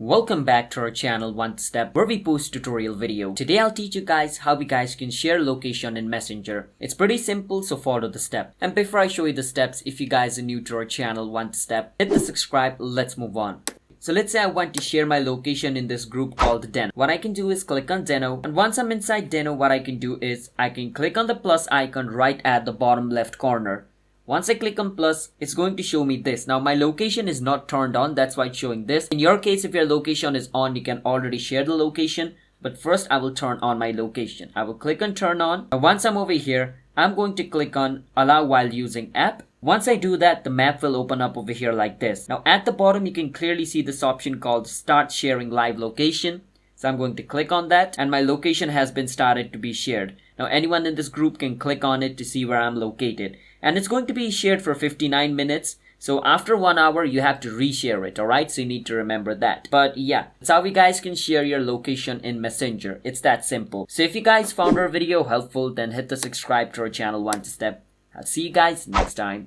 Welcome back to our channel One Step, where we post tutorial video. Today I'll teach you guys how you guys can share location in Messenger. It's pretty simple, so follow the step. And before I show you the steps, if you guys are new to our channel One Step, hit the subscribe. Let's move on. So let's say I want to share my location in this group called Deno. What I can do is click on Deno, and once I'm inside Deno, what I can do is I can click on the plus icon right at the bottom left corner. Once I click on plus, it's going to show me this. Now my location is not turned on, that's why it's showing this. In your case, if your location is on, you can already share the location. But first I will turn on my location. I will click on turn on. And once I'm over here, I'm going to click on allow while using app. Once I do that, the map will open up over here like this. Now at the bottom, you can clearly see this option called start sharing live location. So I'm going to click on that and my location has been started to be shared. Now anyone in this group can click on it to see where I'm located. And it's going to be shared for 59 minutes. So after 1 hour, you have to reshare it, alright? So you need to remember that. But yeah, that's how you guys can share your location in Messenger. It's that simple. So if you guys found our video helpful, then hit the subscribe to our channel One Step. I'll see you guys next time.